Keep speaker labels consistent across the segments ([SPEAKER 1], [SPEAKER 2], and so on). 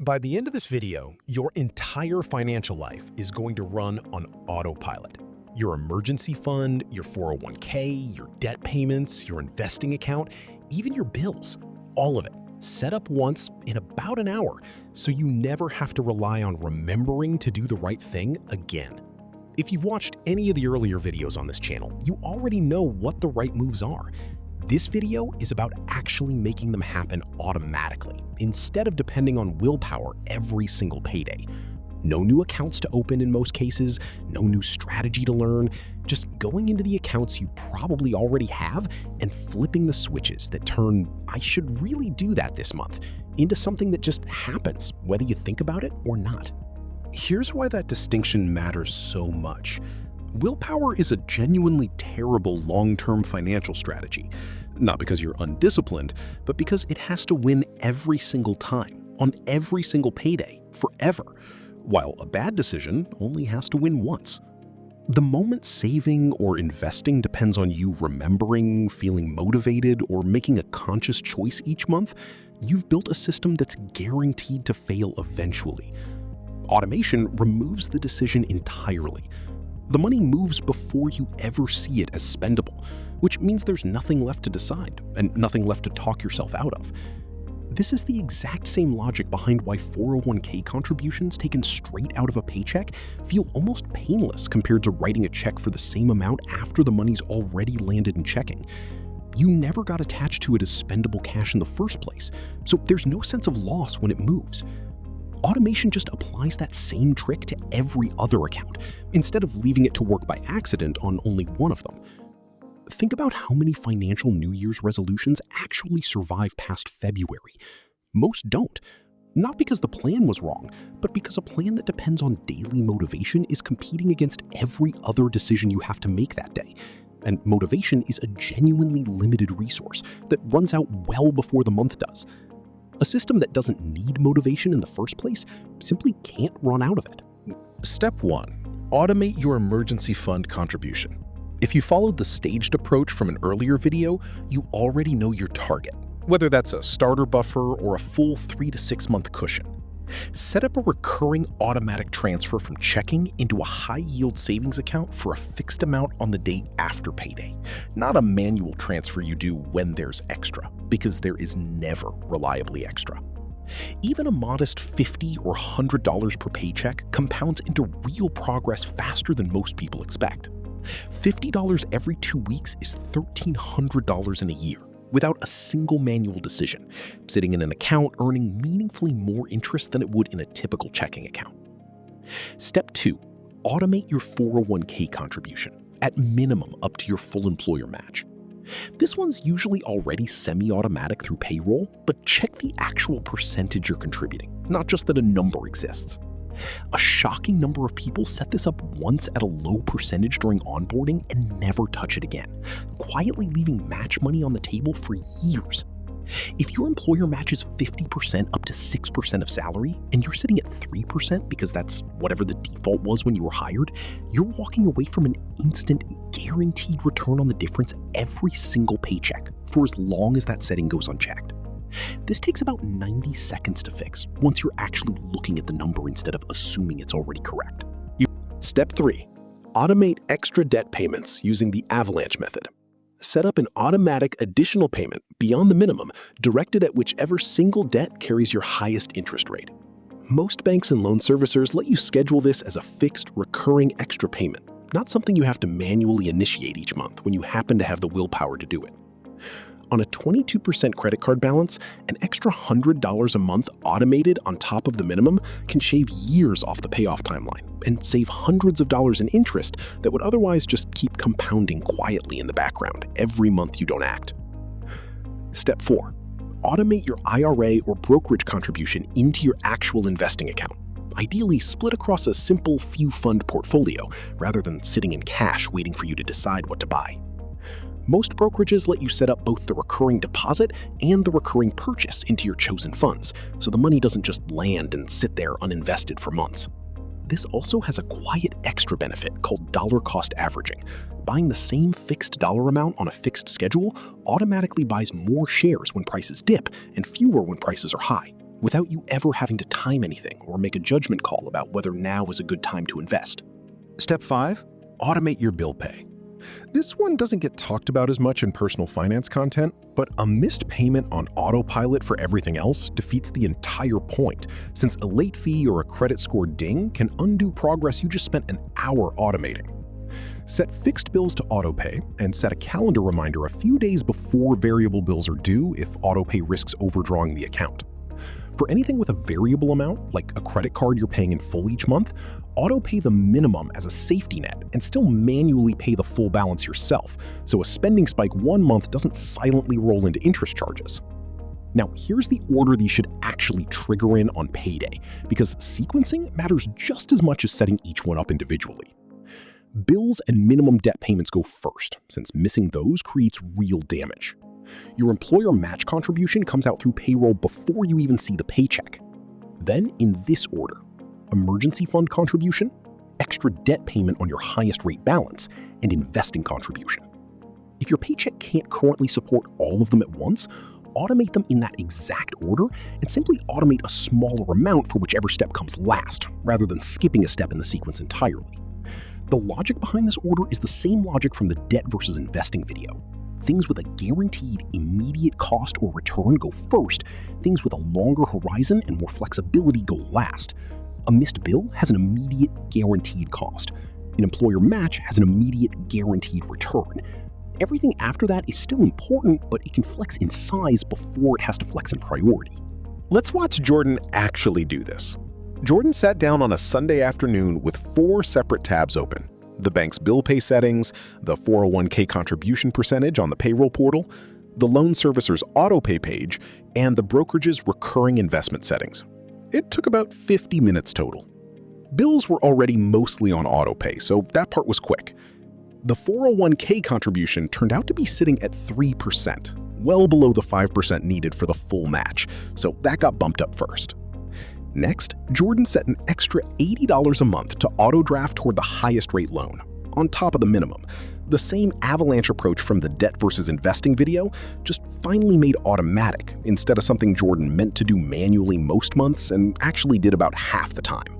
[SPEAKER 1] By the end of this video, your entire financial life is going to run on autopilot. Your emergency fund, your 401k, your debt payments, your investing account, even your bills, all of it set up once in about an hour so you never have to rely on remembering to do the right thing again. If you've watched any of the earlier videos on this channel, you already know what the right moves are. This video is about actually making them happen automatically, instead of depending on willpower every single payday. No new accounts to open in most cases, no new strategy to learn, just going into the accounts you probably already have and flipping the switches that turn, "I should really do that this month," into something that just happens, whether you think about it or not. Here's why that distinction matters so much. Willpower is a genuinely terrible long-term financial strategy, not because you're undisciplined, but because it has to win every single time, on every single payday, forever, while a bad decision only has to win once. The moment saving or investing depends on you remembering, feeling motivated, or making a conscious choice each month, you've built a system that's guaranteed to fail eventually. Automation removes the decision entirely. The money moves before you ever see it as spendable, which means there's nothing left to decide and nothing left to talk yourself out of. This is the exact same logic behind why 401k contributions taken straight out of a paycheck feel almost painless compared to writing a check for the same amount after the money's already landed in checking. You never got attached to it as spendable cash in the first place, so there's no sense of loss when it moves. Automation just applies that same trick to every other account, instead of leaving it to work by accident on only one of them. Think about how many financial New Year's resolutions actually survive past February. Most don't. Not because the plan was wrong, but because a plan that depends on daily motivation is competing against every other decision you have to make that day. And motivation is a genuinely limited resource that runs out well before the month does. A system that doesn't need motivation in the first place simply can't run out of it.
[SPEAKER 2] Step 1. Automate your emergency fund contribution. If you followed the staged approach from an earlier video, you already know your target, whether that's a starter buffer or a full 3 to 6 month cushion. Set up a recurring automatic transfer from checking into a high-yield savings account for a fixed amount on the day after payday, not a manual transfer you do when there's extra, because there is never reliably extra. Even a modest $50 or $100 per paycheck compounds into real progress faster than most people expect. $50 every 2 weeks is $1,300 in a year, without a single manual decision, sitting in an account earning meaningfully more interest than it would in a typical checking account. Step 2. Automate your 401k contribution, at minimum up to your full employer match. This one's usually already semi-automatic through payroll, but check the actual percentage you're contributing, not just that a number exists. A shocking number of people set this up once at a low percentage during onboarding and never touch it again, quietly leaving match money on the table for years. If your employer matches 50% up to 6% of salary, and you're sitting at 3% because that's whatever the default was when you were hired, you're walking away from an instant, guaranteed return on the difference every single paycheck for as long as that setting goes unchecked. This takes about 90 seconds to fix once you're actually looking at the number instead of assuming it's already correct.
[SPEAKER 1] Step 3. Automate extra debt payments using the avalanche method. Set up an automatic additional payment beyond the minimum directed at whichever single debt carries your highest interest rate. Most banks and loan servicers let you schedule this as a fixed, recurring extra payment, not something you have to manually initiate each month when you happen to have the willpower to do it. On a 22% credit card balance, an extra $100 a month automated on top of the minimum can shave years off the payoff timeline and save hundreds of dollars in interest that would otherwise just keep compounding quietly in the background every month you don't act. Step 4. Automate your IRA or brokerage contribution into your actual investing account. Ideally, split across a simple few fund portfolio rather than sitting in cash waiting for you to decide what to buy. Most brokerages let you set up both the recurring deposit and the recurring purchase into your chosen funds, so the money doesn't just land and sit there uninvested for months. This also has a quiet extra benefit called dollar cost averaging. Buying the same fixed dollar amount on a fixed schedule automatically buys more shares when prices dip and fewer when prices are high,
[SPEAKER 2] without you ever having to time anything or make a judgment call about whether now is a good time to invest.
[SPEAKER 1] Step 5. Automate your bill pay. This one doesn't get talked about as much in personal finance content, but a missed payment on autopilot for everything else defeats the entire point, since a late fee or a credit score ding can undo progress you just spent an hour automating. Set fixed bills to autopay and set a calendar reminder a few days before variable bills are due if autopay risks overdrawing the account. For anything with a variable amount, like a credit card you're paying in full each month, autopay the minimum as a safety net and still manually pay the full balance yourself, so a spending spike one month doesn't silently roll into interest charges. Now, here's the order these should actually trigger in on payday, because sequencing matters just as much as setting each one up individually. Bills and minimum debt payments go first, since missing those creates real damage. Your employer match contribution comes out through payroll before you even see the paycheck. Then, in this order: emergency fund contribution, extra debt payment on your highest rate balance, and investing contribution. If your paycheck can't currently support all of them at once, automate them in that exact order and simply automate a smaller amount for whichever step comes last, rather than skipping a step in the sequence entirely. The logic behind this order is the same logic from the debt versus investing video. Things with a guaranteed immediate cost or return go first, things with a longer horizon and more flexibility go last. A missed bill has an immediate guaranteed cost. An employer match has an immediate guaranteed return. Everything after that is still important, but it can flex in size before it has to flex in priority. Let's watch Jordan actually do this. Jordan sat down on a Sunday afternoon with 4 separate tabs open: the bank's bill pay settings, the 401k contribution percentage on the payroll portal, the loan servicer's autopay page, and the brokerage's recurring investment settings. It took about 50 minutes total. Bills were already mostly on autopay, so that part was quick. The 401k contribution turned out to be sitting at 3%, well below the 5% needed for the full match, so that got bumped up first. Next, Jordan set an extra $80 a month to auto-draft toward the highest rate loan, on top of the minimum. The same avalanche approach from the debt versus investing video, just finally made automatic instead of something Jordan meant to do manually most months and actually did about half the time.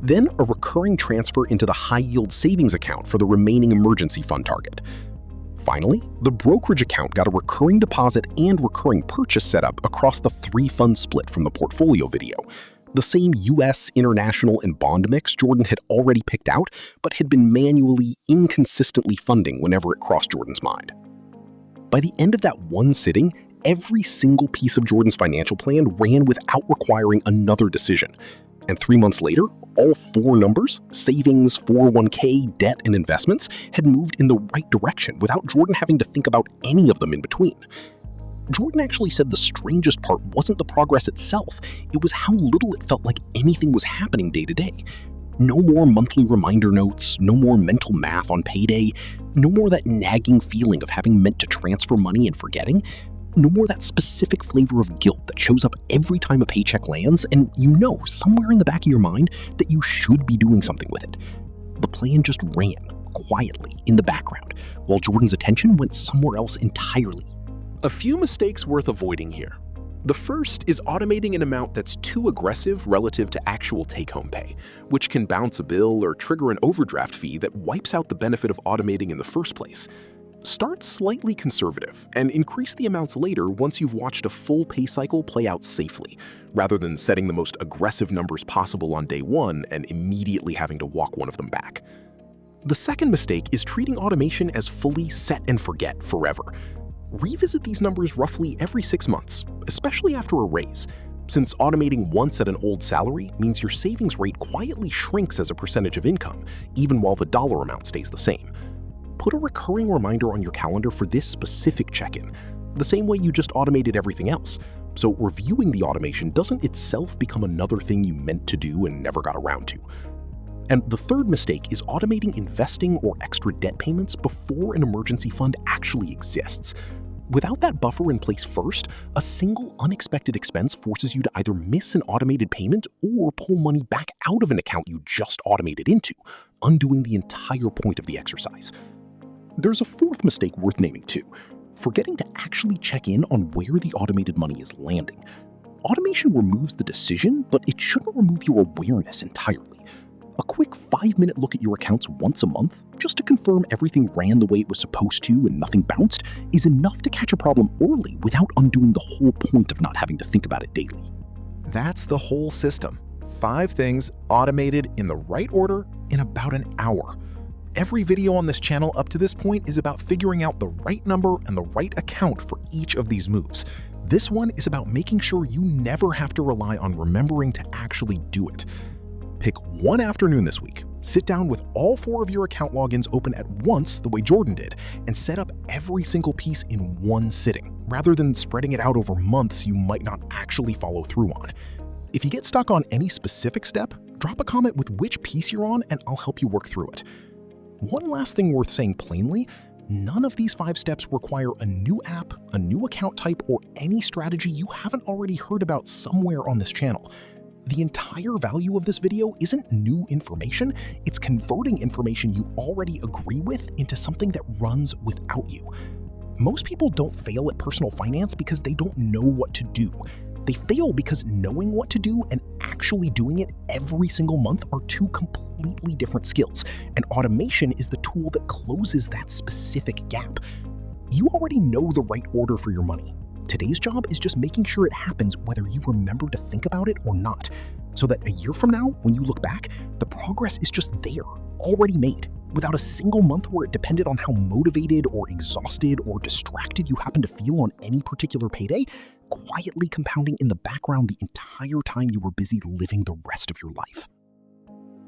[SPEAKER 1] Then a recurring transfer into the high-yield savings account for the remaining emergency fund target. Finally, the brokerage account got a recurring deposit and recurring purchase setup across the 3-fund split from the portfolio video. The same US, international, and bond mix Jordan had already picked out, but had been manually, inconsistently funding whenever it crossed Jordan's mind. By the end of that one sitting, every single piece of Jordan's financial plan ran without requiring another decision. And 3 months later, all 4 numbers, savings, 401k, debt, and investments, had moved in the right direction without Jordan having to think about any of them in between. Jordan actually said the strangest part wasn't the progress itself, it was how little it felt like anything was happening day to day. No more monthly reminder notes, no more mental math on payday, no more that nagging feeling of having meant to transfer money and forgetting. No more that specific flavor of guilt that shows up every time a paycheck lands and you know somewhere in the back of your mind that you should be doing something with it. The plan just ran, quietly, in the background, while Jordan's attention went somewhere else entirely.
[SPEAKER 2] A few mistakes worth avoiding here. The first is automating an amount that's too aggressive relative to actual take-home pay, which can bounce a bill or trigger an overdraft fee that wipes out the benefit of automating in the first place. Start slightly conservative and increase the amounts later once you've watched a full pay cycle play out safely, rather than setting the most aggressive numbers possible on day one and immediately having to walk one of them back. The second mistake is treating automation as fully set and forget forever. Revisit these numbers roughly every 6 months, especially after a raise, since automating once at an old salary means your savings rate quietly shrinks as a percentage of income, even while the dollar amount stays the same. Put a recurring reminder on your calendar for this specific check-in, the same way you just automated everything else, so reviewing the automation doesn't itself become another thing you meant to do and never got around to. And the third mistake is automating investing or extra debt payments before an emergency fund actually exists. Without that buffer in place first, a single unexpected expense forces you to either miss an automated payment or pull money back out of an account you just automated into, undoing the entire point of the exercise. There's a fourth mistake worth naming too: forgetting to actually check in on where the automated money is landing. Automation removes the decision, but it shouldn't remove your awareness entirely. A quick 5-minute look at your accounts once a month, just to confirm everything ran the way it was supposed to and nothing bounced, is enough to catch a problem early without undoing the whole point of not having to think about it daily.
[SPEAKER 1] That's the whole system. 5 things automated in the right order in about an hour. Every video on this channel up to this point is about figuring out the right number and the right account for each of these moves. This one is about making sure you never have to rely on remembering to actually do it. Pick one afternoon this week, sit down with all 4 of your account logins open at once the way Jordan did, and set up every single piece in one sitting, rather than spreading it out over months you might not actually follow through on. If you get stuck on any specific step, drop a comment with which piece you're on and I'll help you work through it. One last thing worth saying plainly, none of these 5 steps require a new app, a new account type, or any strategy you haven't already heard about somewhere on this channel. The entire value of this video isn't new information, it's converting information you already agree with into something that runs without you. Most people don't fail at personal finance because they don't know what to do. They fail because knowing what to do and actually doing it every single month are 2 completely different skills, and automation is the tool that closes that specific gap. You already know the right order for your money. Today's job is just making sure it happens whether you remember to think about it or not, so that a year from now, when you look back, the progress is just there, already made, without a single month where it depended on how motivated or exhausted or distracted you happen to feel on any particular payday, quietly compounding in the background the entire time you were busy living the rest of your life.